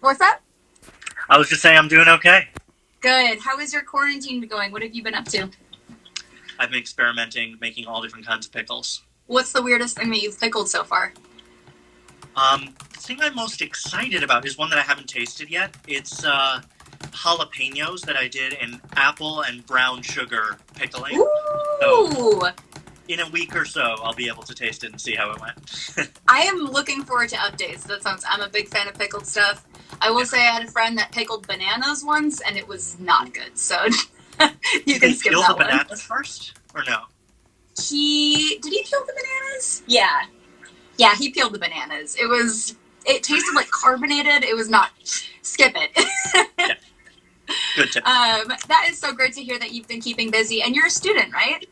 What's that? I was just saying I'm doing okay. Good. How is your quarantine going? What have you been up to? I've been experimenting, making all different kinds of pickles. What's the weirdest thing that you've pickled so far? The thing I'm most excited about is one that I haven't tasted yet. It's jalapenos that I did in apple and brown sugar pickling. So Ooh! in a week or so, I'll be able to taste it and see how it went. I am looking forward to updates. I'm a big fan of pickled stuff. I will say I had a friend that pickled bananas once, and it was not good. So you Did can they skip peel the that one. bananas first, or no? Did he peel the bananas? Yeah. Yeah, he peeled the bananas. It tasted like carbonated. It was not, skip it. Yeah, good tip. That is so great to hear that you've been keeping busy. And you're a student, right?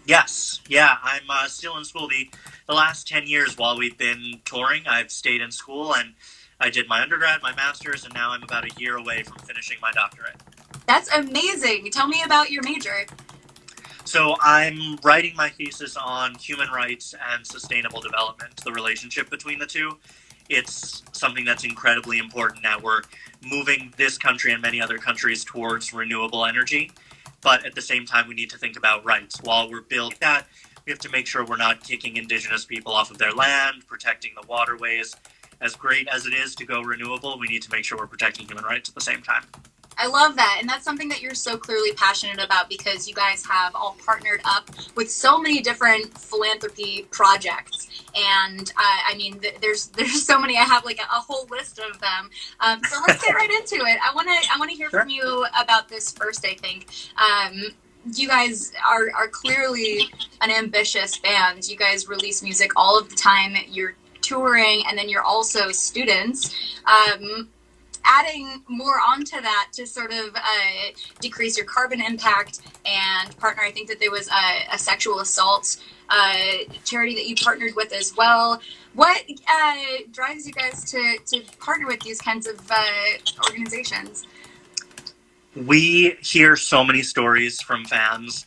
Yes, yeah, I'm still in school. The last 10 years while we've been touring, I've stayed in school, and I did my undergrad, my master's, and now I'm about a year away from finishing my doctorate. That's amazing. Tell me about your major. So I'm writing my thesis on human rights and sustainable development, the relationship between the two. It's something that's incredibly important now. We're moving this country and many other countries towards renewable energy, but at the same time, we need to think about rights. While we're building that, we have to make sure we're not kicking indigenous people off of their land, protecting the waterways. As great as it is to go renewable, we need to make sure we're protecting human rights at the same time. I love that. And that's something that you're so clearly passionate about because you guys have all partnered up with so many different philanthropy projects. And I mean, there's so many. I have like a whole list of them. So let's get right into it. I want to hear Sure. from you about this first. I think you guys are clearly an ambitious band. You guys release music all of the time. You're touring, and then you're also students. Adding more onto that to sort of decrease your carbon impact and partner. I think that there was a sexual assault charity that you partnered with as well. What drives you guys to partner with these kinds of organizations? We hear so many stories from fans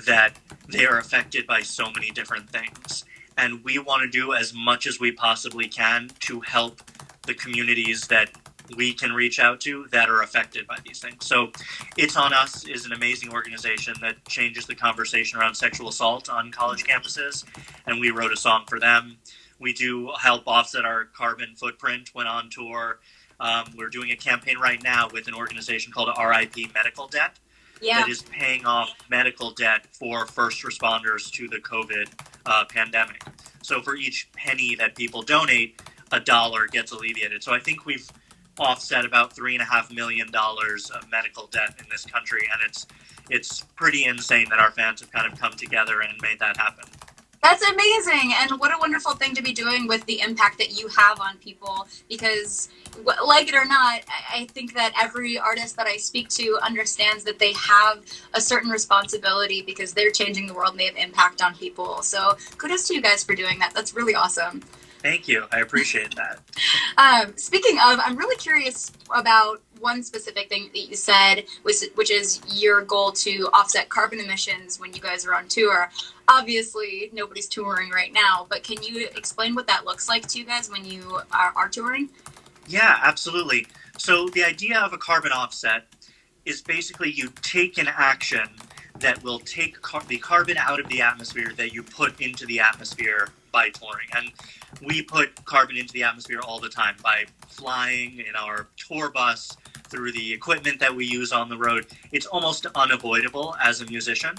that they are affected by so many different things. And we want to do as much as we possibly can to help the communities that we can reach out to that are affected by these things. So It's On Us is an amazing organization that changes the conversation around sexual assault on college campuses, and we wrote a song for them. We do help offset our carbon footprint when on tour. We're doing a campaign right now with an organization called RIP Medical Debt Yeah. that is paying off medical debt for first responders to the COVID pandemic. So for each penny that people donate, a dollar gets alleviated. So I think we've offset about $3.5 million of medical debt in this country, and it's pretty insane that our fans have kind of come together and made that happen. That's amazing, and what a wonderful thing to be doing with the impact that you have on people. Because, like it or not, I think that every artist that I speak to understands that they have a certain responsibility because they're changing the world and they have impact on people. So, kudos to you guys for doing that. That's really awesome. Thank you. I appreciate that. Speaking of, I'm really curious about one specific thing that you said, which is your goal to offset carbon emissions when you guys are on tour. Obviously, nobody's touring right now, but can you explain what that looks like to you guys when you are touring? Yeah, absolutely. So the idea of a carbon offset is basically you take an action that will take the carbon out of the atmosphere that you put into the atmosphere by touring. And we put carbon into the atmosphere all the time by flying in our tour bus, through the equipment that we use on the road. It's almost unavoidable as a musician.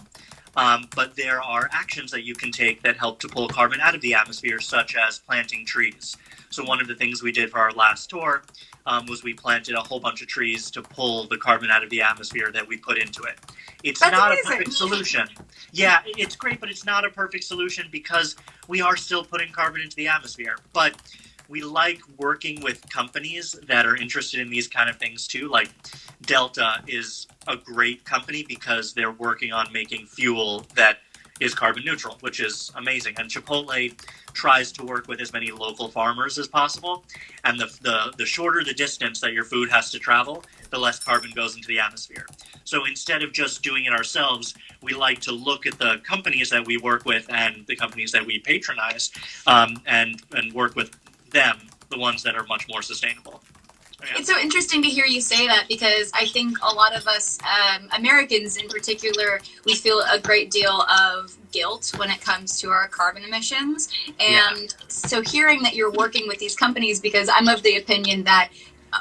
But there are actions that you can take that help to pull carbon out of the atmosphere, such as planting trees. So one of the things we did for our last tour was we planted a whole bunch of trees to pull the carbon out of the atmosphere that we put into it. It's That's not amazing. a perfect solution. Yeah, it's great, but it's not a perfect solution because we are still putting carbon into the atmosphere. But we like working with companies that are interested in these kind of things too. Like Delta is a great company because they're working on making fuel that is carbon neutral, which is amazing. And Chipotle tries to work with as many local farmers as possible. And the shorter the distance that your food has to travel, the less carbon goes into the atmosphere. So instead of just doing it ourselves, we like to look at the companies that we work with and the companies that we patronize, and work with them, the ones that are much more sustainable. Yeah. It's so interesting to hear you say that, because I think a lot of us, Americans in particular, we feel a great deal of guilt when it comes to our carbon emissions. Yeah. And so hearing that you're working with these companies, because I'm of the opinion that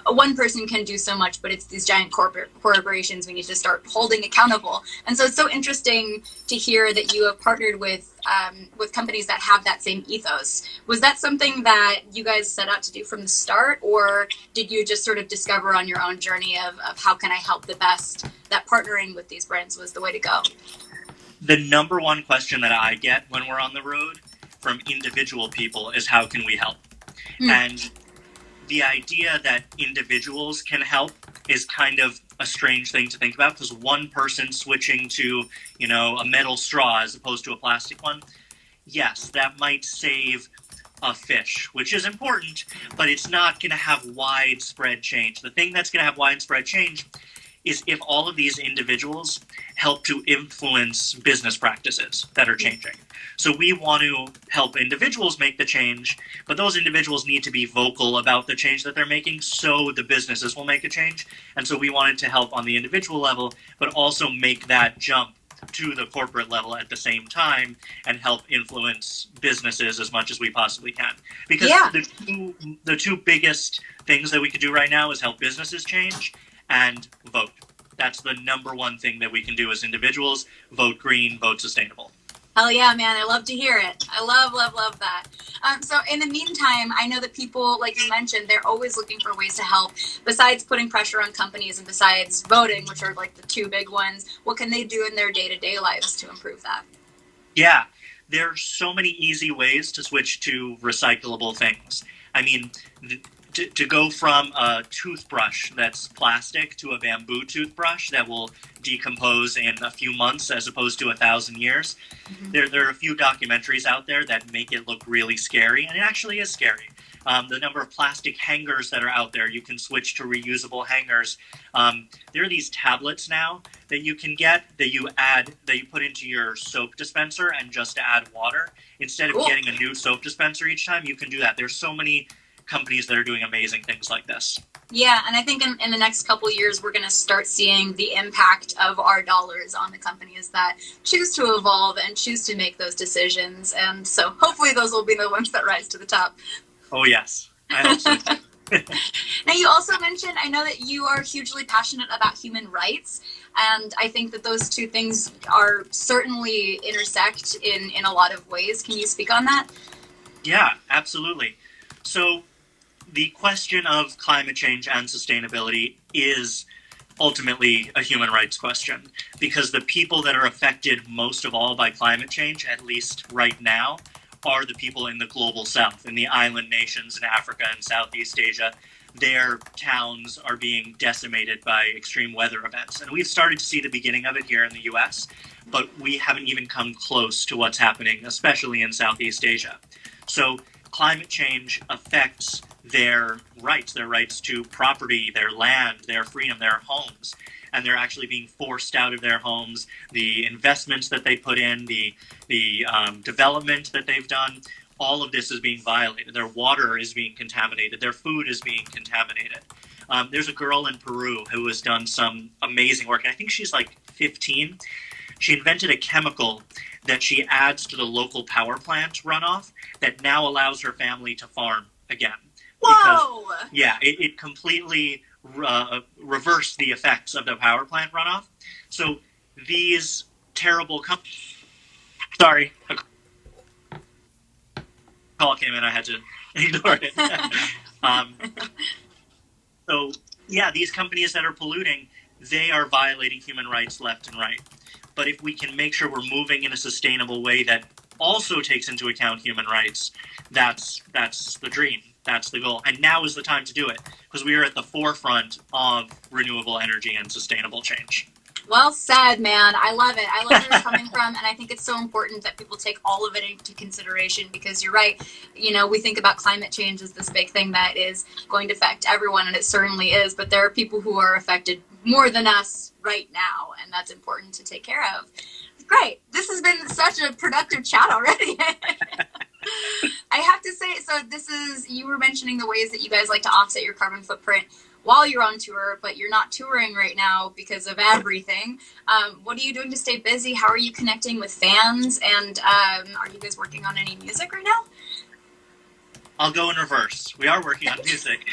one person can do so much, but it's these giant corporations we need to start holding accountable. And so it's so interesting to hear that you have partnered with companies that have that same ethos. Was that something that you guys set out to do from the start, or did you just sort of discover on your own journey of how can I help the best, that partnering with these brands was the way to go? The number one question that I get when we're on the road from individual people is, how can we help? And the idea that individuals can help is kind of a strange thing to think about, because one person switching to, a metal straw as opposed to a plastic one, yes, that might save a fish, which is important, but it's not going to have widespread change. The thing that's going to have widespread change is if all of these individuals help to influence business practices that are changing. So we want to help individuals make the change, but those individuals need to be vocal about the change that they're making so the businesses will make a change. And so we wanted to help on the individual level, but also make that jump to the corporate level at the same time and help influence businesses as much as we possibly can. Because the two biggest things that we could do right now is help businesses change and vote. That's the number one thing that we can do as individuals. Vote green, vote sustainable. Hell yeah, man. I love to hear it. I love that. So in the meantime, I know that people, like you mentioned, they're always looking for ways to help. Besides putting pressure on companies and besides voting, which are like the two big ones, what can they do in their day-to-day lives to improve that? Yeah, there's so many easy ways to switch to recyclable things. I mean, to go from a toothbrush that's plastic to a bamboo toothbrush that will decompose in a few months as opposed to 1,000 years. Mm-hmm. There are a few documentaries out there that make it look really scary, and it actually is scary. The number of plastic hangers that are out there, you can switch to reusable hangers. There are these tablets now that you can get that you put into your soap dispenser and just add water. Instead of getting a new soap dispenser each time, you can do that. There's so many companies that are doing amazing things like this. Yeah, and I think in the next couple of years, we're going to start seeing the impact of our dollars on the companies that choose to evolve and choose to make those decisions. And so hopefully those will be the ones that rise to the top. Oh, yes. I hope so. Now, you also mentioned, I know that you are hugely passionate about human rights. And I think that those two things are certainly intersect in a lot of ways. Can you speak on that? Yeah, absolutely. So the question of climate change and sustainability is ultimately a human rights question, because the people that are affected most of all by climate change, at least right now, are the people in the global south, in the island nations in Africa and Southeast Asia. Their towns are being decimated by extreme weather events. And we've started to see the beginning of it here in the US, but we haven't even come close to what's happening, especially in Southeast Asia. So climate change affects their rights to property, their land, their freedom, their homes. And they're actually being forced out of their homes. The investments that they put in, the development that they've done, all of this is being violated. Their water is being contaminated. Their food is being contaminated. There's a girl in Peru who has done some amazing work. And I think she's like 15. She invented a chemical that she adds to the local power plant runoff that now allows her family to farm again. Whoa! Because, yeah, it completely reversed the effects of the power plant runoff. So these terrible companies... Sorry, a call came in. I had to ignore it. So, yeah, these companies that are polluting, they are violating human rights left and right. But if we can make sure we're moving in a sustainable way that also takes into account human rights, that's the dream. That's the goal. And now is the time to do it, because we are at the forefront of renewable energy and sustainable change. Well said, man. I love it. I love where you're coming from, and I think it's so important that people take all of it into consideration, because you're right. You know, we think about climate change as this big thing that is going to affect everyone, and it certainly is, but there are people who are affected more than us right now, and that's important to take care of. Great. This has been such a productive chat already. I have to say, so this is, you were mentioning the ways that you guys like to offset your carbon footprint while you're on tour, but you're not touring right now because of everything. What are you doing to stay busy? How are you connecting with fans? And are you guys working on any music right now? I'll go in reverse. We are working on music.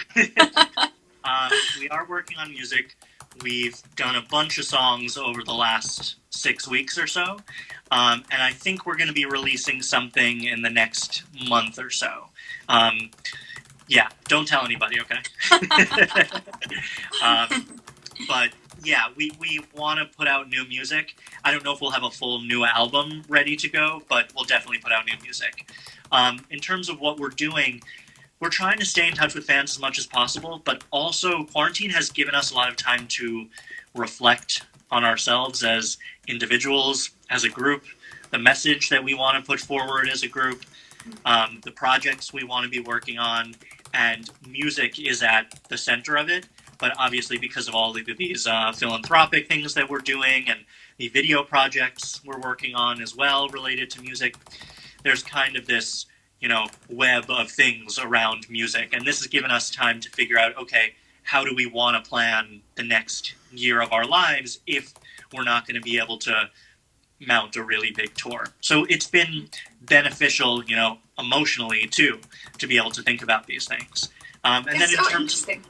We are working on music. We've done a bunch of songs over the last 6 weeks or so. And I think we're going to be releasing something in the next month or so. Yeah, don't tell anybody, okay? But yeah, we want to put out new music. I don't know if we'll have a full new album ready to go, but we'll definitely put out new music. In terms of what we're doing, we're trying to stay in touch with fans as much as possible, but also quarantine has given us a lot of time to reflect on ourselves as individuals, as a group, the message that we want to put forward as a group, the projects we want to be working on, and music is at the center of it. But obviously, because of all of these philanthropic things that we're doing and the video projects we're working on as well related to music, there's kind of this, web of things around music. And this has given us time to figure out, okay, how do we want to plan the next year of our lives if we're not going to be able to mount a really big tour? So it's been beneficial, emotionally too, to be able to think about these things. And It's then so interesting.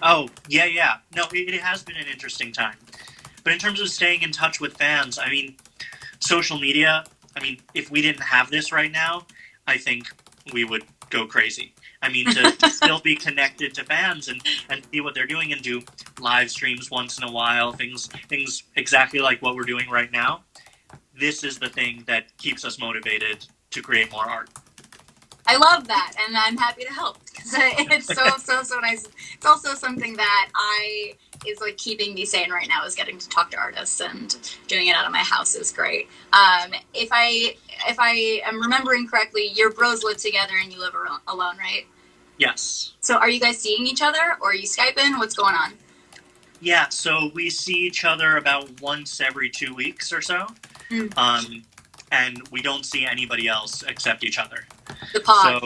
oh, yeah. No, it has been an interesting time. But in terms of staying in touch with fans, I mean, social media, if we didn't have this right now, I think we would go crazy. I mean, to still be connected to fans and see what they're doing and do live streams once in a while, things exactly like what we're doing right now. This is the thing that keeps us motivated to create more art. I love that, and I'm happy to help because it's so nice. It's also something that is like keeping me sane right now, is getting to talk to artists, and doing it out of my house is great. If I am remembering correctly, your bros live together and you live alone, right? Yes. So are you guys seeing each other, or are you Skyping? What's going on? Yeah, so we see each other about once every 2 weeks or so. Mm. And we don't see anybody else except each other. The pod.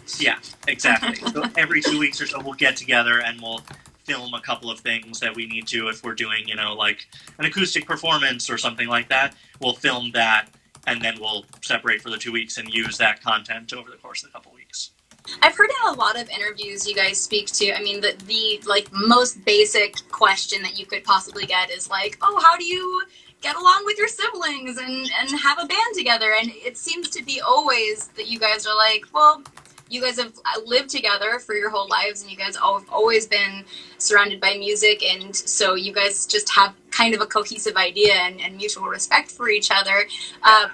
So, yeah, exactly. So every 2 weeks or so, we'll get together and we'll film a couple of things that we need to. If we're doing, like an acoustic performance or something like that, we'll film that, and then we'll separate for the 2 weeks and use that content over the course of the couple weeks. I've heard in a lot of interviews you guys speak to, the like most basic question that you could possibly get is like, oh, how do you get along with your siblings and have a band together? And it seems to be always that you guys are like, well, you guys have lived together for your whole lives, and you guys have always been surrounded by music, and so you guys just have kind of a cohesive idea and mutual respect for each other.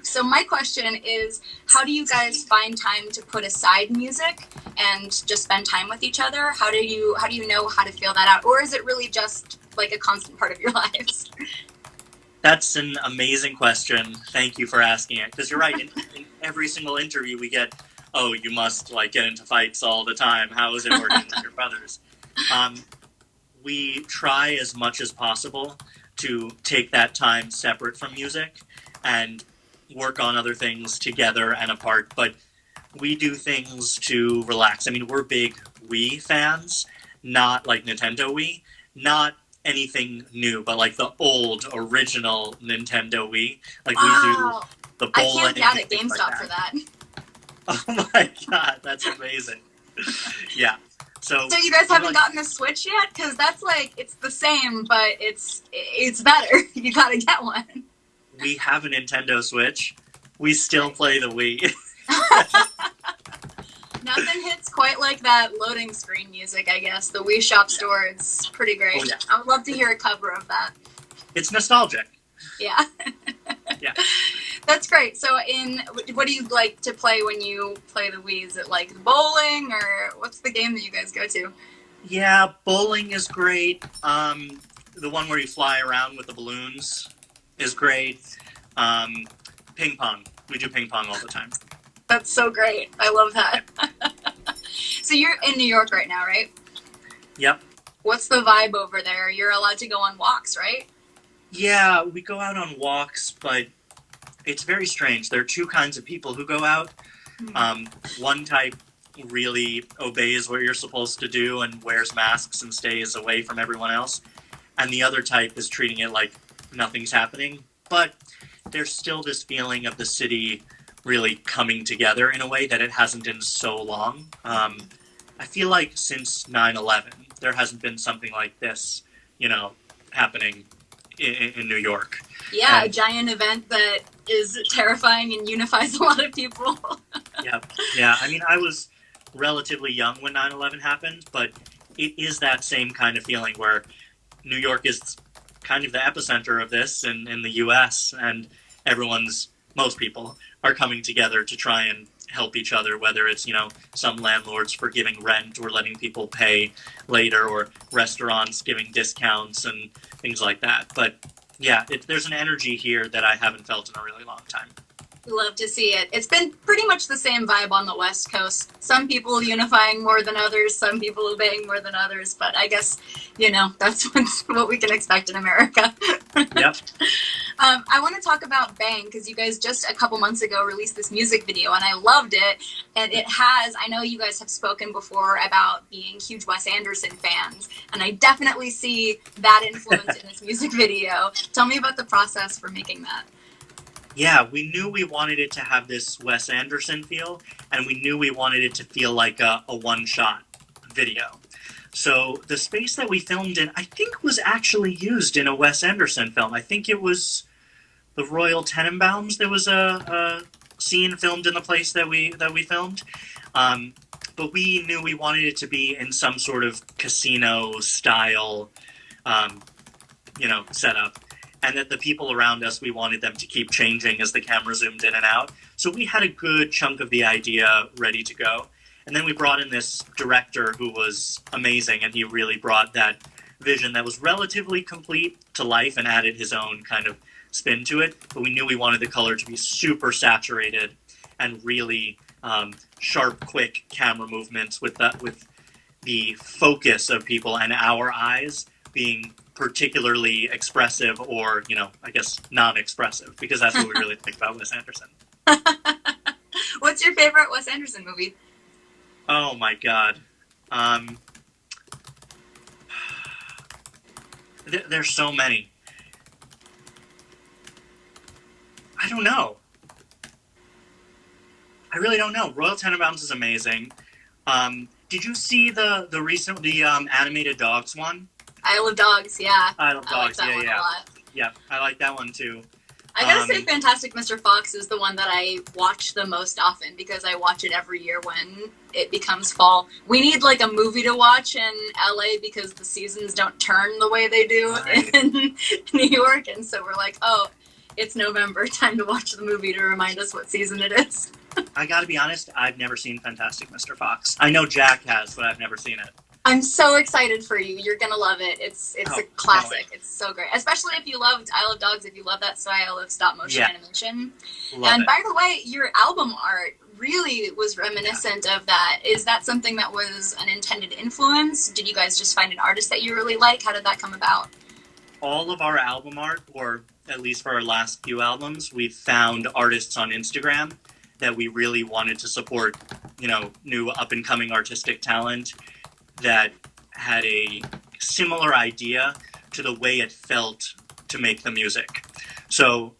So my question is, how do you guys find time to put aside music and just spend time with each other? How do you know how to feel that out, or is it really just like a constant part of your lives? That's an amazing question. Thank you for asking it, because you're right. In every single interview we get, oh, you must get into fights all the time. How is it working with your brothers? We try as much as possible to take that time separate from music and work on other things together and apart. But we do things to relax. We're big Wii fans, not like Nintendo Wii, not anything new, but like the old original Nintendo Wii. Like wow. We do the bowling. I can't get at GameStop like for that. Oh my god, that's amazing. Yeah. So you guys haven't gotten a Switch yet? Because that's like, it's the same, but it's better. You gotta get one. We have a Nintendo Switch. We still play the Wii. Nothing hits quite like that loading screen music, I guess. The Wii Shop Store, it's pretty great. Oh, yeah. I would love to hear a cover of that. It's nostalgic. Yeah. Yeah. That's great. So what do you like to play when you play the Wii? Is it like bowling, or what's the game that you guys go to? Yeah, bowling is great. The one where you fly around with the balloons is great. Ping pong. We do ping pong all the time. That's so great. I love that. So you're in New York right now, right? Yep. What's the vibe over there? You're allowed to go on walks, right? Yeah, we go out on walks, but it's very strange. There are two kinds of people who go out. One type really obeys what you're supposed to do and wears masks and stays away from everyone else. And the other type is treating it like nothing's happening. But there's still this feeling of the city really coming together in a way that it hasn't in so long. I feel like since 9/11, there hasn't been something like this, happening in New York. Yeah, a giant event that is terrifying and unifies a lot of people. Yeah. I mean, I was relatively young when 9/11 happened, but it is that same kind of feeling where New York is kind of the epicenter of this in the U.S., and most people are coming together to try and help each other, whether it's, some landlords forgiving rent or letting people pay later, or restaurants giving discounts and things like that. But yeah, there's an energy here that I haven't felt in a really long time. Love to see it. It's been pretty much the same vibe on the West Coast. Some people unifying more than others, some people obeying more than others, but I guess, that's what we can expect in America. Yep. I want to talk about Bang, because you guys just a couple months ago released this music video, and I loved it. And I know you guys have spoken before about being huge Wes Anderson fans, and I definitely see that influence in this music video. Tell me about the process for making that. Yeah, we knew we wanted it to have this Wes Anderson feel, and we knew we wanted it to feel like a one-shot video. So the space that we filmed in, I think, was actually used in a Wes Anderson film. I think it was the Royal Tenenbaums. There was a scene filmed in the place that we filmed. But we knew we wanted it to be in some sort of casino-style, setup. And that the people around us, we wanted them to keep changing as the camera zoomed in and out. So we had a good chunk of the idea ready to go. And then we brought in this director who was amazing, and he really brought that vision that was relatively complete to life and added his own kind of spin to it. But we knew we wanted the color to be super saturated and really sharp, quick camera movements with the focus of people and our eyes being particularly expressive, or, I guess non-expressive, because that's what we really think about Wes Anderson. What's your favorite Wes Anderson movie? Oh my God. There's so many. I don't know. I really don't know. Royal Tenenbaums is amazing. Did you see the animated Dogs one? Isle of Dogs, yeah. Isle of Dogs, I like that one a lot. Yeah, I like that one too. I gotta say Fantastic Mr. Fox is the one that I watch the most often, because I watch it every year when it becomes fall. We need like a movie to watch in LA because the seasons don't turn the way they do in New York, and so we're like, oh, it's November, time to watch the movie to remind us what season it is. I gotta be honest, I've never seen Fantastic Mr. Fox. I know Jack has, but I've never seen it. I'm so excited for you. You're going to love it. It's a classic. It's so great. Especially if you loved Isle of Dogs, if you love that style of stop motion animation. Love it. By the way, your album art really was reminiscent of that. Is that something that was an intended influence? Did you guys just find an artist that you really like? How did that come about? All of our album art, or at least for our last few albums, we've found artists on Instagram that we really wanted to support, new up-and-coming artistic talent that had a similar idea to the way it felt to make the music. So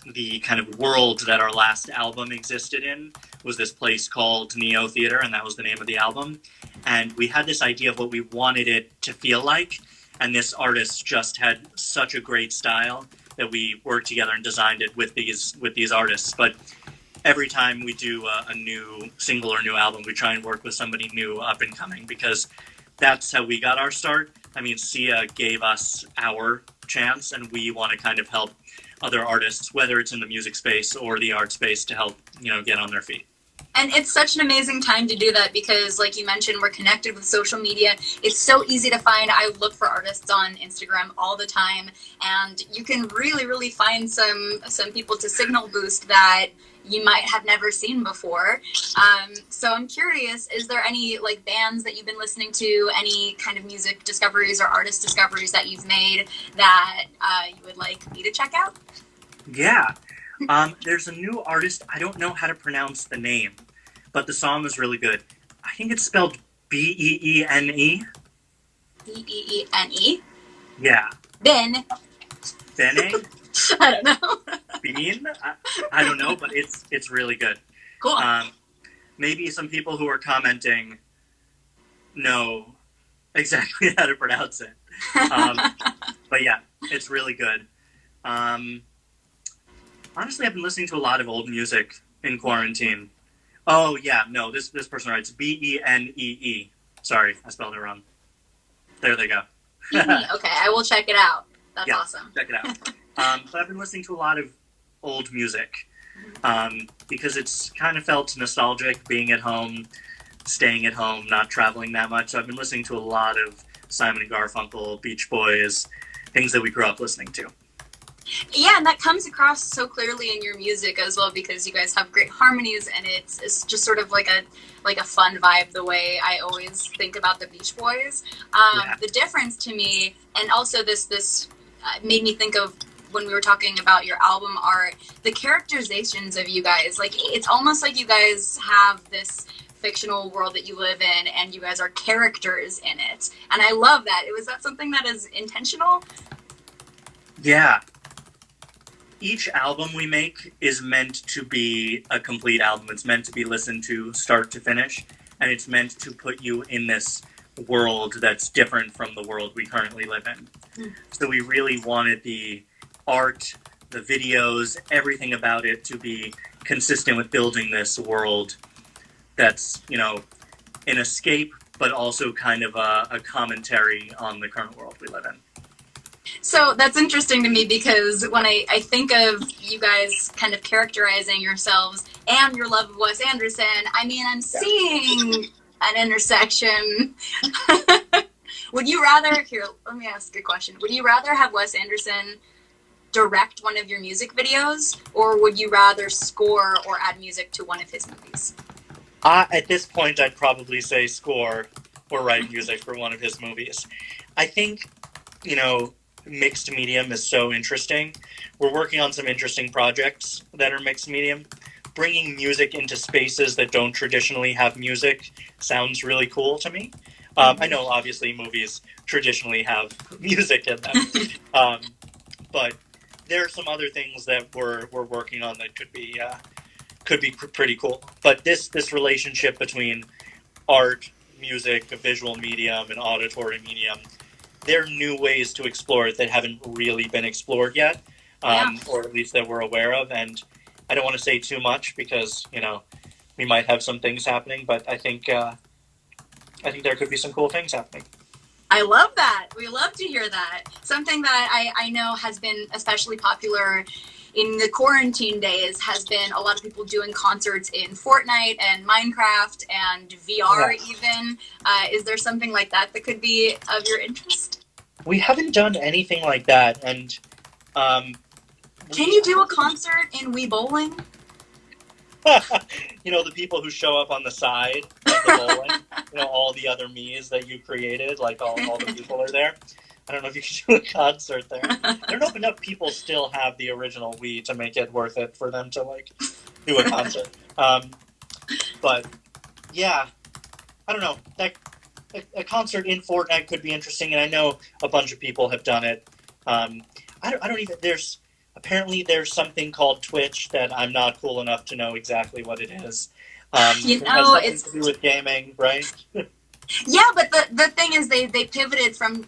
the kind of world that our last album existed in was this place called Neo Theater, and that was the name of the album. And we had this idea of what we wanted it to feel like, and this artist just had such a great style that we worked together and designed it with these artists. But every time we do a new single or new album, we try and work with somebody new, up and coming, because that's how we got our start. I mean, Sia gave us our chance, and we want to kind of help other artists, whether it's in the music space or the art space, to help, get on their feet. And it's such an amazing time to do that because, like you mentioned, we're connected with social media. It's so easy to find. I look for artists on Instagram all the time, and you can really, really find some people to signal boost that you might have never seen before. So I'm curious, is there any like bands that you've been listening to, any kind of music discoveries or artist discoveries that you've made that you would like me to check out? Yeah. There's a new artist. I don't know how to pronounce the name, but the song was really good. I think it's spelled Beene. Beene. Yeah. Ben. Bene? I don't know. Bean? I don't know, but it's really good. Cool. Maybe some people who are commenting know exactly how to pronounce it. But yeah, it's really good. Honestly, I've been listening to a lot of old music in quarantine. Oh yeah, no, this person writes Benee. Sorry, I spelled it wrong. There they go. Okay, I will check it out. That's awesome. Check it out. But I've been listening to a lot of old music because it's kind of felt nostalgic being at home, staying at home, not traveling that much. So I've been listening to a lot of Simon and Garfunkel, Beach Boys, things that we grew up listening to. Yeah, and that comes across so clearly in your music as well, because you guys have great harmonies, and it's just sort of like a fun vibe, the way I always think about the Beach Boys. The difference to me, and also this made me think of when we were talking about your album art, the characterizations of you guys. Like, it's almost like you guys have this fictional world that you live in, and you guys are characters in it. And I love that. Was that something that is intentional? Yeah. Each album we make is meant to be a complete album. It's meant to be listened to start to finish, and it's meant to put you in this world that's different from the world we currently live in. So we really wanted the art, the videos, everything about it to be consistent with building this world that's, an escape, but also kind of a commentary on the current world we live in. So that's interesting to me, because when I think of you guys kind of characterizing yourselves and your love of Wes Anderson, I mean, I'm seeing an intersection. Would you rather, here, let me ask a question. Would you rather have Wes Anderson direct one of your music videos, or would you rather score or add music to one of his movies? At this point, I'd probably say score or write music for one of his movies. I think, mixed medium is so interesting. We're working on some interesting projects that are mixed medium. Bringing music into spaces that don't traditionally have music sounds really cool to me. I know, obviously, movies traditionally have music in them, but there are some other things that we're working on that could be pretty cool. But this relationship between art, music, a visual medium, and auditory medium, there are new ways to explore it that haven't really been explored yet, or at least that we're aware of. And I don't want to say too much because, we might have some things happening, but I think there could be some cool things happening. I love that. We love to hear that. Something that I know has been especially popular in the quarantine days has been a lot of people doing concerts in Fortnite and Minecraft and VR even. Is there something like that that could be of your interest? We haven't done anything like that, and can you do a concert in Wii Bowling? The people who show up on the side of the bowling, all the other me's that you created, like all the people are there. I don't know if you can do a concert there. I don't know if enough people still have the original Wii to make it worth it for them to do a concert. But yeah, I don't know. A concert in Fortnite could be interesting, and I know a bunch of people have done it. I don't even. Apparently there's something called Twitch that I'm not cool enough to know exactly what it is. It has nothing to do with gaming, right? Yeah, but the thing is, they pivoted from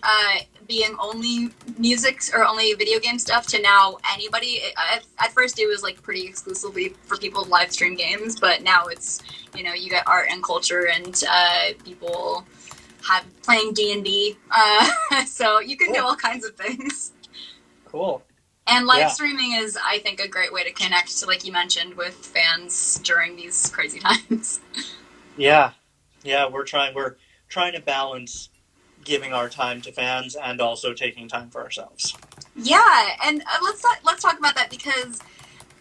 being only music or only video game stuff to now anybody. At first, it was pretty exclusively for people to live stream games, but now it's you get art and culture and people have playing D&D, so you can do all kinds of things. Cool. And live streaming is, I think, a great way to connect, like you mentioned, with fans during these crazy times. Yeah, we're trying to balance giving our time to fans and also taking time for ourselves. Yeah, and let's talk about that, because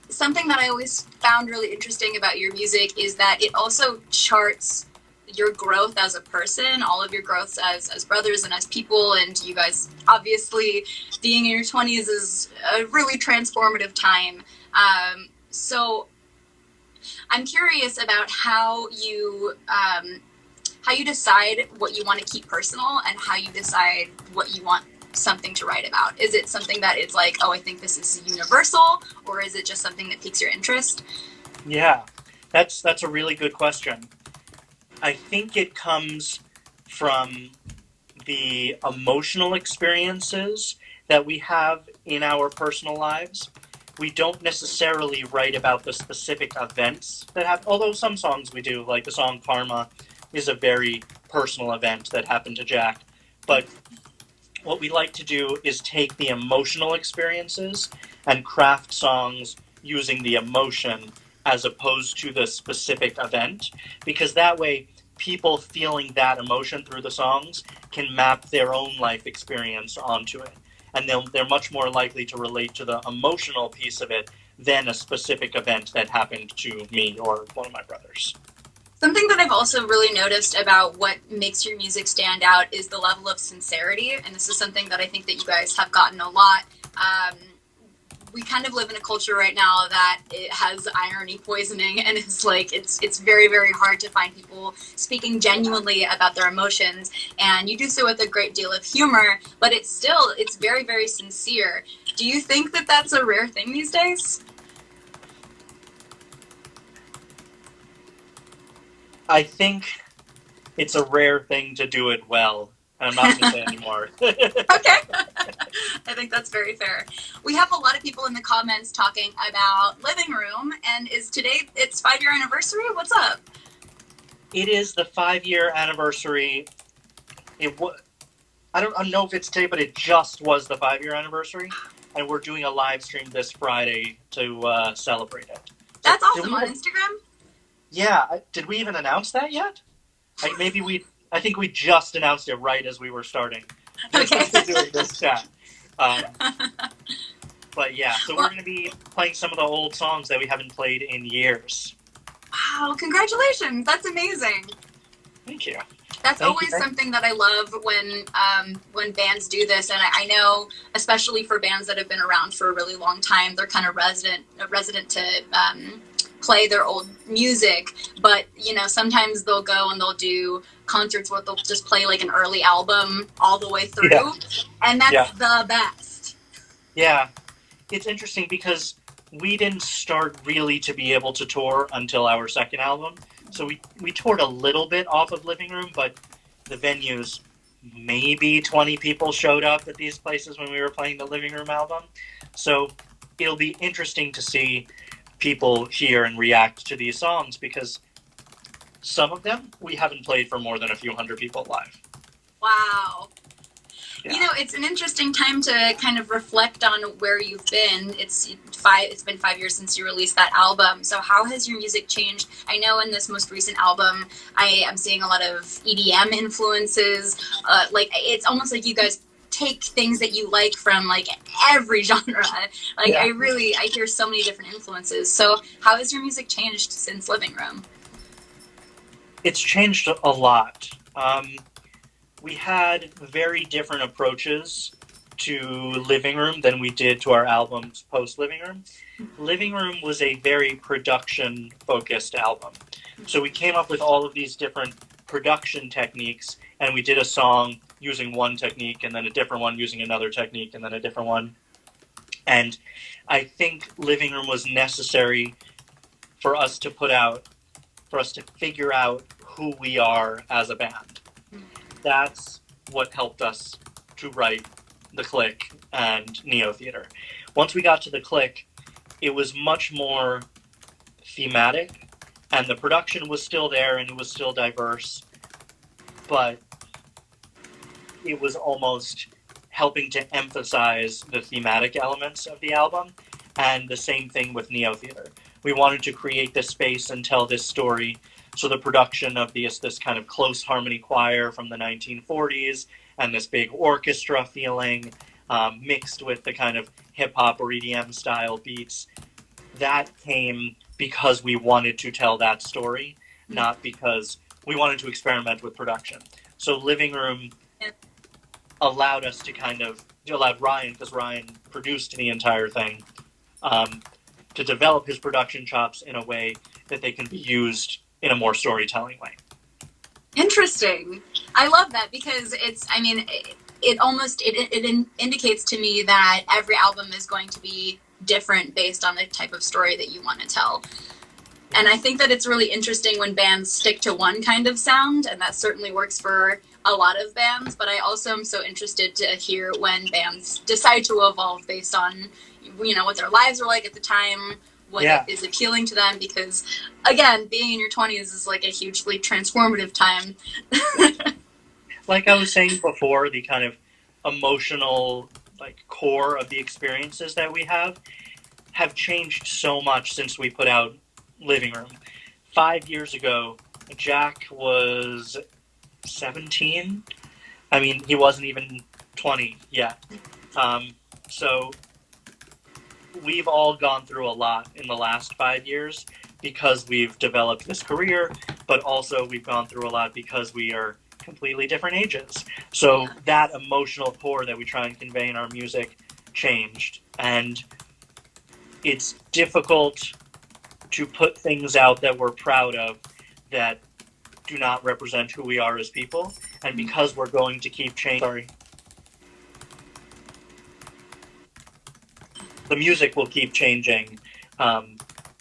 something that I always found really interesting about your music is that it also charts your growth as a person, all of your growths as brothers and as people, and you guys obviously being in your 20s is a really transformative time. So I'm curious about how you decide what you want to keep personal and how you decide what you want something to write about. Is it something that it's like, oh, I think this is universal, or is it just something that piques your interest? Yeah, that's a really good question. I think it comes from the emotional experiences that we have in our personal lives. We don't necessarily write about the specific events that happen, although some songs we do, like the song Karma is a very personal event that happened to Jack. But what we like to do is take the emotional experiences and craft songs using the emotion as opposed to the specific event, because that way people feeling that emotion through the songs can map their own life experience onto it, and they're much more likely to relate to the emotional piece of it than a specific event that happened to me or one of my brothers. Something that I've also really noticed about what makes your music stand out is the level of sincerity, and this is something that I think that you guys have gotten a lot. We kind of live in a culture right now that it has irony poisoning, and it's like it's very, very hard to find people speaking genuinely about their emotions, and you do so with a great deal of humor, but it's very, very sincere. Do you think that that's a rare thing these days? I think it's a rare thing to do it well. I'm not going to say anymore. Okay. I think that's very fair. We have a lot of people in the comments talking about Living Room, and is today its 5-year anniversary? What's up? It is the 5-year anniversary. I don't know if it's today, but it just was the 5-year anniversary, and we're doing a live stream this Friday to celebrate it. That's awesome on Instagram. Yeah, did we even announce that yet? I think we just announced it right as we were starting. Okay. Doing this chat. But yeah, so we're going to be playing some of the old songs that we haven't played in years. Wow, congratulations. That's amazing. Thank you. That's always something that I love when bands do this, and I know, especially for bands that have been around for a really long time, they're kind of resident to play their old music. But you know, sometimes they'll go and they'll do concerts where they'll just play like an early album all the way through, and that's the best. Yeah, it's interesting because we didn't start really to be able to tour until our second album. So we toured a little bit off of Living Room, but the venues, maybe 20 people showed up at these places when we were playing the Living Room album. So it'll be interesting to see people hear and react to these songs, because some of them we haven't played for more than a few hundred people live. Wow. Yeah. You know, it's an interesting time to kind of reflect on where you've been. It's been 5 years since you released that album. So how has your music changed? I know in this most recent album, I am seeing a lot of EDM influences. Like, it's almost like you guys take things that you like from like every genre. Like, yeah. I hear so many different influences. So how has your music changed since Living Room? It's changed a lot. We had very different approaches to Living Room than we did to our albums post Living Room. Living Room was a very production-focused album. So we came up with all of these different production techniques, and we did a song using one technique, and then a different one using another technique, and then a different one. And I think Living Room was necessary for us to figure out who we are as a band. That's what helped us to write The Click and Neo Theater. Once we got to The Click, it was much more thematic, and the production was still there, and it was still diverse, but it was almost helping to emphasize the thematic elements of the album, and the same thing with Neo Theater. We wanted to create this space and tell this story. So the production of this kind of close harmony choir from the 1940s and this big orchestra feeling, mixed with the kind of hip-hop or EDM style beats, that came because we wanted to tell that story, not because we wanted to experiment with production. So Living Room allowed us to allowed Ryan, because Ryan produced the entire thing, to develop his production chops in a way that they can be used in a more storytelling way. Interesting. I love that because it indicates to me that every album is going to be different based on the type of story that you want to tell. And I think that it's really interesting when bands stick to one kind of sound, and that certainly works for a lot of bands, but I also am so interested to hear when bands decide to evolve based on, what their lives are like at the time, what is appealing to them, because, again, being in your 20s is like a hugely transformative time. Like I was saying before, the kind of emotional core of the experiences that we have changed so much since we put out Living Room. 5 years ago, Jack was 17. I mean, he wasn't even 20 yet. So we've all gone through a lot in the last 5 years because we've developed this career, but also we've gone through a lot because we are completely different ages. So that emotional core that we try and convey in our music changed. And it's difficult to put things out that we're proud of that do not represent who we are as people. And because we're going to keep changing, the music will keep changing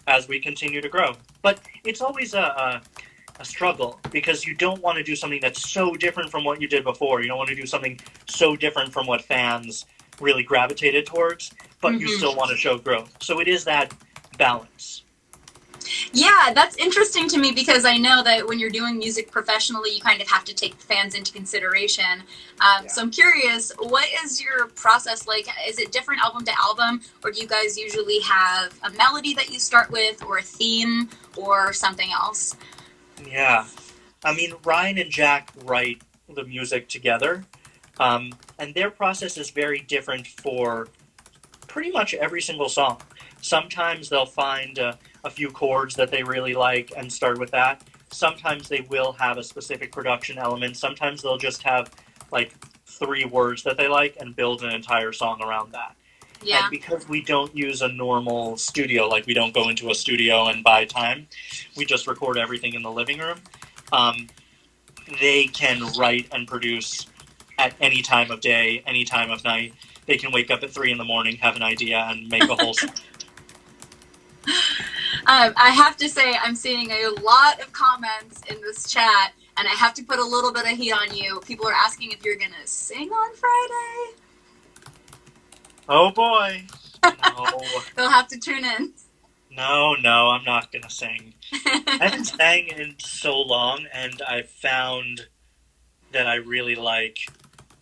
as we continue to grow. But it's always a struggle because you don't want to do something that's so different from what you did before. You don't want to do something so different from what fans really gravitated towards, but you still want to show growth. So it is that balance. Yeah, that's interesting to me because I know that when you're doing music professionally, you kind of have to take fans into consideration. So I'm curious, what is your process like? Is it different album to album, or do you guys usually have a melody that you start with, or a theme, or something else? Yeah. I mean, Ryan and Jack write the music together, and their process is very different for pretty much every single song. Sometimes they'll find a few chords that they really like and start with that. Sometimes they will have a specific production element. Sometimes they'll just have 3 words that they like and build an entire song around that. Yeah. And because we don't use a normal studio, we don't go into a studio and buy time, we just record everything in the living room, they can write and produce at any time of day, any time of night. They can wake up at 3 a.m, have an idea, and make a whole song. I have to say, I'm seeing a lot of comments in this chat, and I have to put a little bit of heat on you. People are asking if you're going to sing on Friday. Oh, boy. No. They'll have to tune in. No, I'm not going to sing. I haven't sang in so long, and I've found that I really like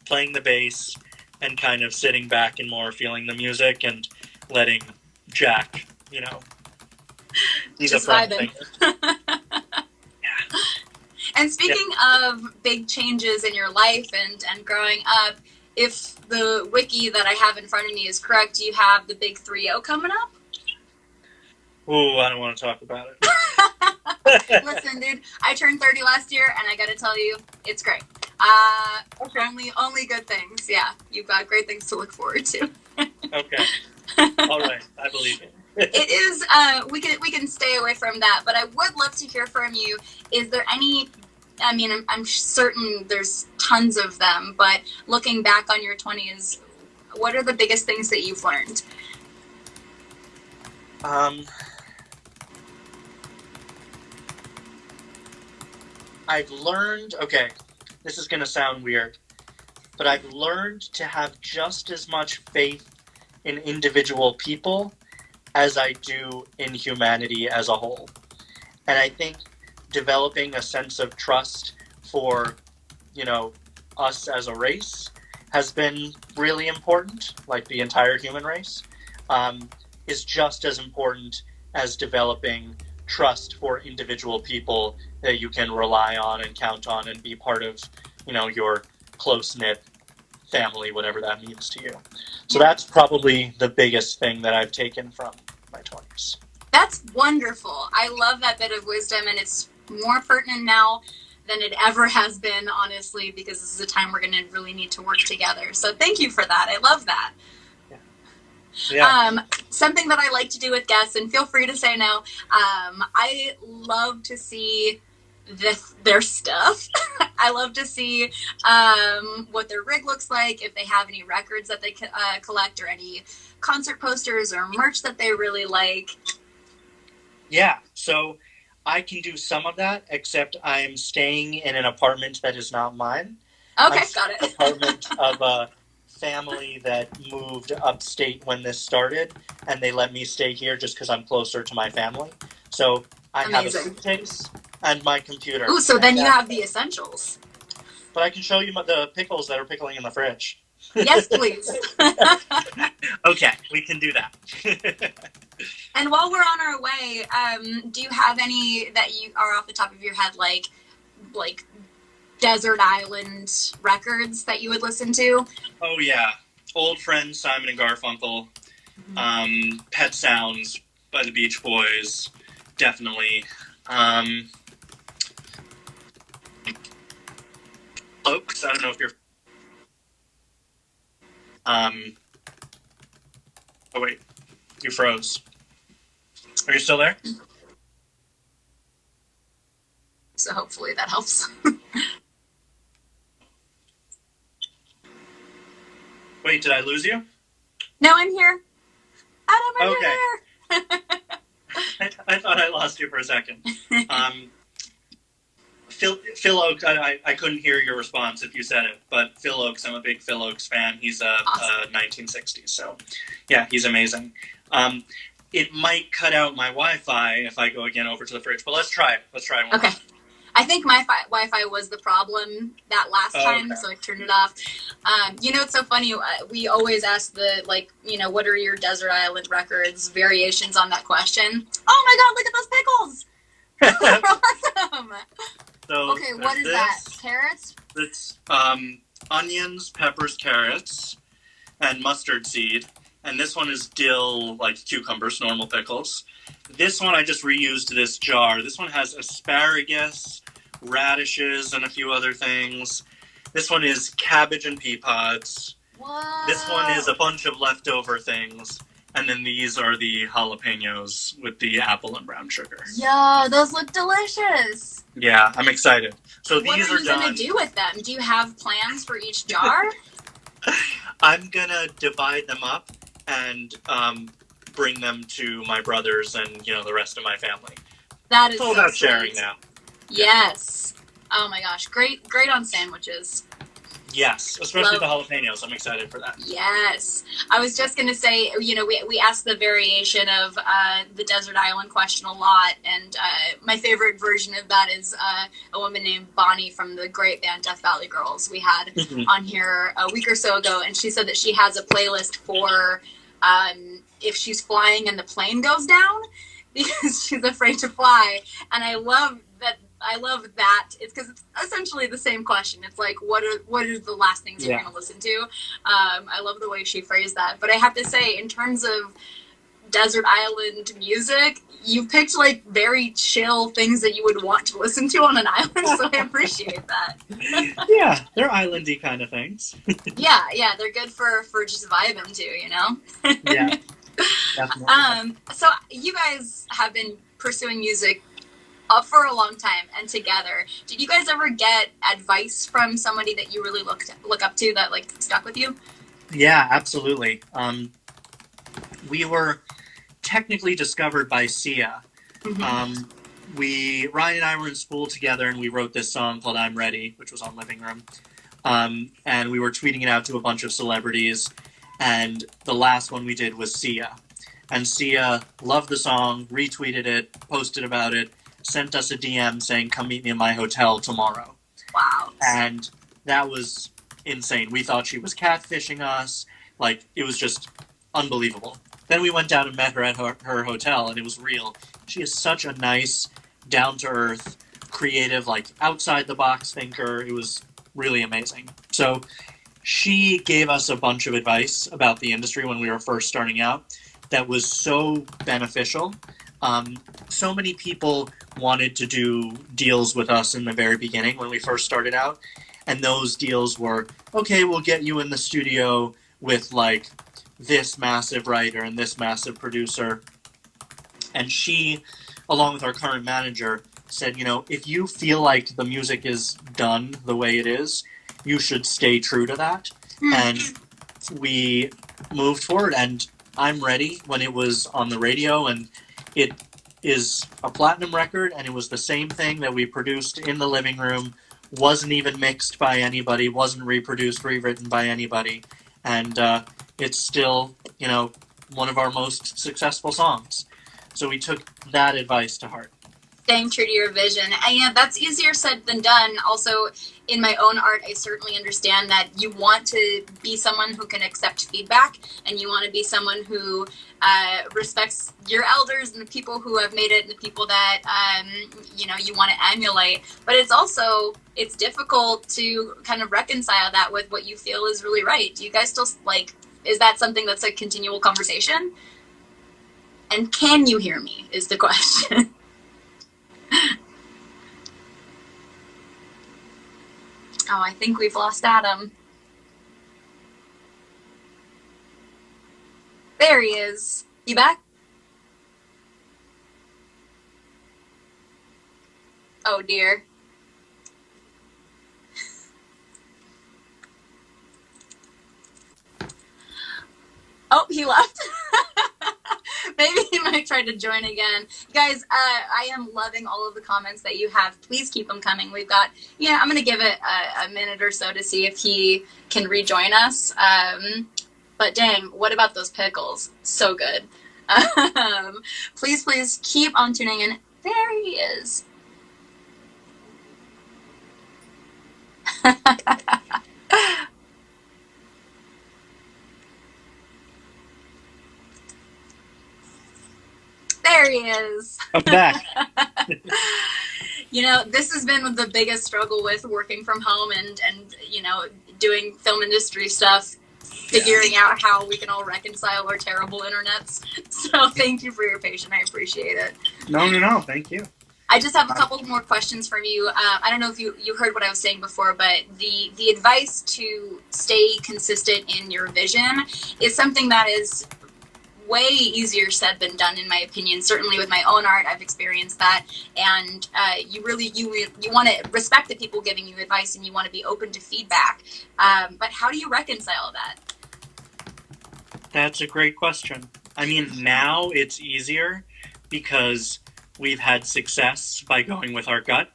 playing the bass and kind of sitting back and more feeling the music and letting Jack, he's just a friend. Yeah. And speaking of big changes in your life and growing up, if the wiki that I have in front of me is correct, you have the big 3-0 coming up? Ooh, I don't want to talk about it. Listen, dude, I turned 30 last year, and I gotta tell you, it's great. Only good things. Yeah, you've got great things to look forward to. Okay. All right, I believe it. It is. We can stay away from that, but I would love to hear from you. Is there any? I mean, I'm certain there's tons of them, but looking back on your 20s, what are the biggest things that you've learned? I've learned. Okay, this is gonna sound weird, but I've learned to have just as much faith in individual people as I do in humanity as a whole. And I think developing a sense of trust for, us as a race has been really important, like the entire human race, is just as important as developing trust for individual people that you can rely on and count on and be part of, your close-knit family, whatever that means to you. So that's probably the biggest thing that I've taken from my 20s. That's wonderful. I love that bit of wisdom, and it's more pertinent now than it ever has been, honestly, because this is a time we're going to really need to work together. So thank you for that. I love that. Yeah. Something that I like to do with guests, and feel free to say no, I love to see their stuff. I love to see what their rig looks like, if they have any records that they collect, or any concert posters or merch that they really like. Yeah, so I can do some of that, except I'm staying in an apartment that is not mine. Okay, got it. An apartment of a family that moved upstate when this started, and they let me stay here just because I'm closer to my family. So I have a suitcase and my computer. Ooh, so then you have the essentials. But I can show you the pickles that are pickling in the fridge. Yes, please. Okay, we can do that. And while we're on our way, do you have any that you are off the top of your head, like desert island records that you would listen to? Oh yeah, old friend Simon and Garfunkel, Pet Sounds by the Beach Boys, definitely. Folks, I don't know if you're. Oh wait, you froze. Are you still there? So hopefully that helps. Wait, did I lose you? No, I'm here. Adam, are you there? I thought I lost you for a second. Phil Oakes, I couldn't hear your response if you said it, but Phil Oakes, I'm a big Phil Oakes fan. He's awesome. 1960s, so yeah, he's amazing. It might cut out my Wi-Fi if I go again over to the fridge, but let's try it. Let's try it one Okay. More. I think my Wi-Fi was the problem that last time, so I turned it off. It's so funny. We always ask what are your desert island records, variations on that question. Oh my God, look at those pickles! They're awesome. So okay, what is that? Carrots? It's onions, peppers, carrots, and mustard seed. And this one is dill, like cucumbers, normal pickles. This one I just reused this jar. This one has asparagus, radishes, and a few other things. This one is cabbage and pea pods. Whoa. This one is a bunch of leftover things. And then these are the jalapenos with the apple and brown sugar. Yo, those look delicious. Yeah, I'm excited. So these are done. What are you going to do with them? Do you have plans for each jar? I'm going to divide them up and bring them to my brothers and, the rest of my family. That is it's all about sharing now. Yes. Oh my gosh. Great on sandwiches. Yes, especially the jalapenos. I'm excited for that. Yes. I was just going to say, we asked the variation of the desert island question a lot, and my favorite version of that is a woman named Bonnie from the great band Death Valley Girls we had on here a week or so ago, and she said that she has a playlist for if she's flying and the plane goes down, because she's afraid to fly, and I love that. It's because it's essentially the same question. It's like, what are the last things you're going to listen to? I love the way she phrased that. But I have to say, in terms of desert island music, you picked very chill things that you would want to listen to on an island. So I appreciate that. Yeah, they're islandy kind of things. yeah, they're good for just vibing too. Yeah. Definitely. So you guys have been pursuing music for a long time and together. Did you guys ever get advice from somebody that you really look up to that stuck with you? Yeah, absolutely. We were technically discovered by Sia. Mm-hmm. Ryan and I were in school together, and we wrote this song called I'm Ready, which was on Living Room. And we were tweeting it out to a bunch of celebrities, and the last one we did was Sia. And Sia loved the song, retweeted it, posted about it, sent us a DM saying, come meet me in my hotel tomorrow. Wow. And that was insane. We thought she was catfishing us. It was just unbelievable. Then we went down and met her at her hotel, and it was real. She is such a nice, down-to-earth, creative, outside-the-box thinker. It was really amazing. So she gave us a bunch of advice about the industry when we were first starting out that was so beneficial. So many people wanted to do deals with us in the very beginning when we first started out. And those deals were, okay, we'll get you in the studio with like this massive writer and this massive producer. And she, along with our current manager, said, you know, if you feel like the music is done the way it is, you should stay true to that. And we moved forward, and I'm Ready, when it was on the radio, and it is a platinum record, and it was the same thing that we produced in the living room, wasn't even mixed by anybody, wasn't reproduced, rewritten by anybody, and it's still, you know, one of our most successful songs. So we took that advice to heart. Staying true to your vision. And yeah, that's easier said than done. Also, in my own art, I certainly understand that you want to be someone who can accept feedback, and you want to be someone who respects your elders and the people who have made it and the people that, you know, you want to emulate. But it's difficult to kind of reconcile that with what you feel is really right. Do you guys still, like, is that something that's a continual conversation? And can you hear me is the question. Oh, I think we've lost Adam. There he is. You back? Oh dear. Oh, he left. Maybe he might try to join again. Guys, I am loving all of the comments that you have. Please keep them coming. We've got, yeah, I'm going to give it a minute or so to see if he can rejoin us. But dang, what about those pickles? So good. Please keep on tuning in. There he is. There he is. I'm back. You know, this has been the biggest struggle with working from home and you know, doing film industry stuff, figuring out how we can all reconcile our terrible internets. So thank you for your patience. I appreciate it. No. Thank you. I just have a couple more questions from you. I don't know if you heard what I was saying before, but the advice to stay consistent in your vision is something that is way easier said than done, in my opinion. Certainly with my own art, I've experienced that. And you want to respect the people giving you advice, and you want to be open to feedback. But how do you reconcile that? That's a great question. I mean, now it's easier because we've had success by going with our gut.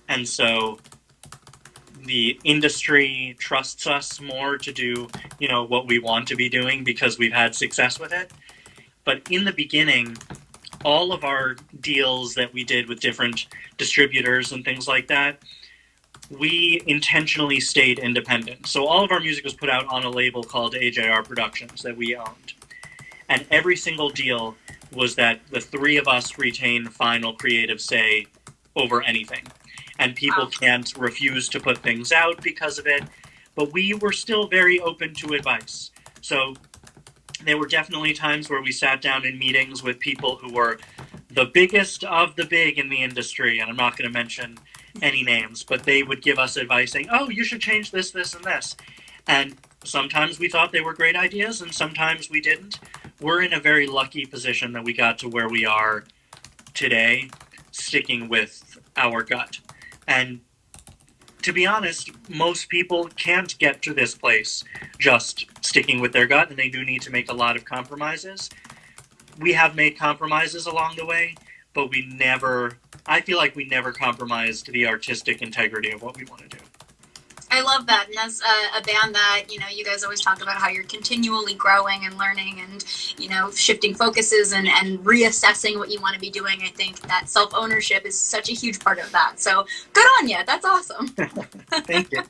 And so the industry trusts us more to do, you know, what we want to be doing because we've had success with it. But in the beginning, all of our deals that we did with different distributors and things like that, we intentionally stayed independent. So all of our music was put out on a label called AJR Productions that we owned. And every single deal was that the three of us retain final creative say over anything. And people can't refuse to put things out because of it. But we were still very open to advice. So there were definitely times where we sat down in meetings with people who were the biggest of the big in the industry. And I'm not going to mention any names, but they would give us advice saying, oh, you should change this, this, and this. And sometimes we thought they were great ideas, and sometimes we didn't. We're in a very lucky position that we got to where we are today, sticking with our gut. And to be honest, most people can't get to this place just sticking with their gut, and they do need to make a lot of compromises. We have made compromises along the way, but I feel like we never compromised the artistic integrity of what we want to do. I love that. And as a band that, you know, you guys always talk about how you're continually growing and learning and, you know, shifting focuses and reassessing what you want to be doing. I think that self-ownership is such a huge part of that. So good on you. That's awesome. Thank you.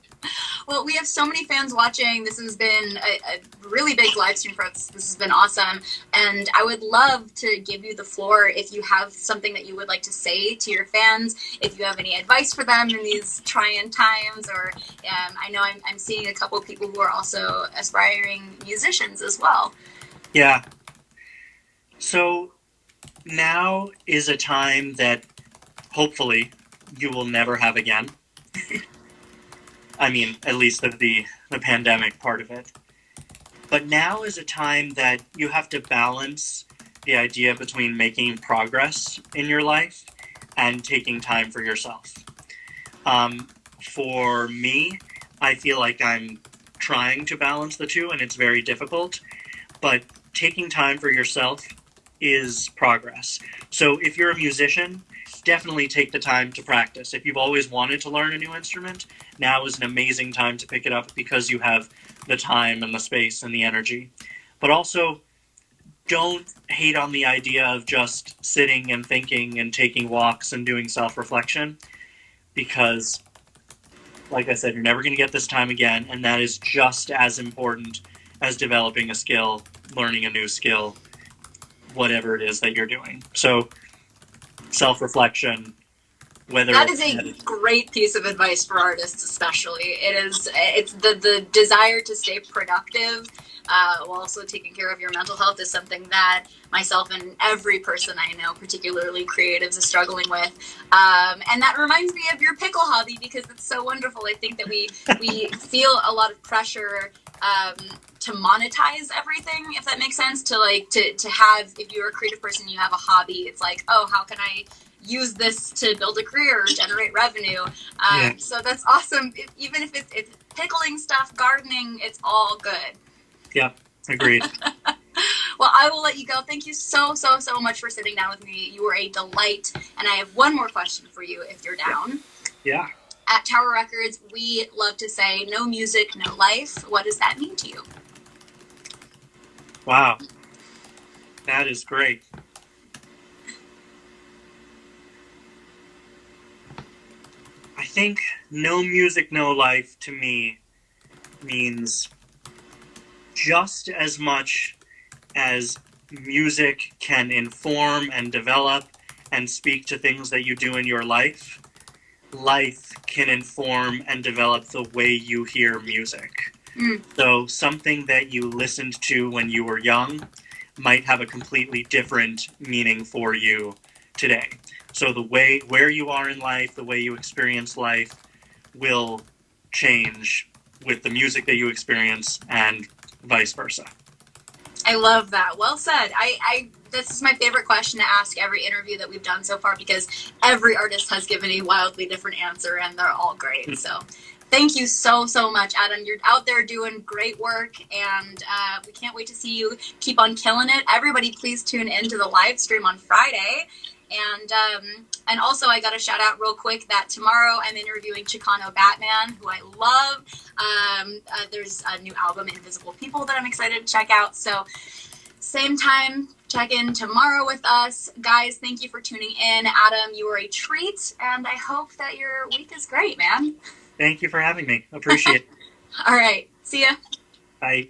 Well, we have so many fans watching. This has been a really big live stream for us. This has been awesome. And I would love to give you the floor if you have something that you would like to say to your fans, if you have any advice for them in these trying times, or I know I'm seeing a couple of people who are also aspiring musicians as well. Yeah. So now is a time that hopefully you will never have again. I mean, at least the pandemic part of it. But now is a time that you have to balance the idea between making progress in your life and taking time for yourself. For me, I feel like I'm trying to balance the two, and it's very difficult. But taking time for yourself is progress. So if you're a musician, definitely take the time to practice. If you've always wanted to learn a new instrument, now is an amazing time to pick it up because you have the time and the space and the energy. But also, don't hate on the idea of just sitting and thinking and taking walks and doing self-reflection, because, like I said, you're never going to get this time again, and that is just as important as developing a skill, learning a new skill, whatever it is that you're doing. So, self-reflection, whether That is a great piece of advice for artists, especially. It's the desire to stay productive while also taking care of your mental health is something that myself and every person I know, particularly creatives, is struggling with. And that reminds me of your pickle hobby, because it's so wonderful. I think that we feel a lot of pressure to monetize everything, if that makes sense. To have, if you're a creative person, you have a hobby, it's like, oh, how can I use this to build a career or generate revenue? Yeah. So that's awesome. Even if it's pickling stuff, gardening, it's all good. Yeah, agreed. Well, I will let you go. Thank you so much for sitting down with me. You were a delight. And I have one more question for you, if you're down. Yeah. At Tower Records, we love to say, no music, no life. What does that mean to you? Wow. That is great. I think no music, no life to me means just as much as music can inform and develop and speak to things that you do in your life, life can inform and develop the way you hear music. So something that you listened to when you were young might have a completely different meaning for you today. So the way, where you are in life, the way you experience life will change with the music that you experience, and vice versa. I love that. Well said. This is my favorite question to ask every interview that we've done so far, because every artist has given a wildly different answer, and they're all great. So thank you so much, Adam. You're out there doing great work, and we can't wait to see you keep on killing it. Everybody, please tune in to the live stream on Friday. And also, I got to shout out real quick that tomorrow I'm interviewing Chicano Batman, who I love. There's a new album, Invisible People, that I'm excited to check out. So same time, check in tomorrow with us. Guys, thank you for tuning in. Adam, you were a treat, and I hope that your week is great, man. Thank you for having me. Appreciate it. All right. See ya. Bye.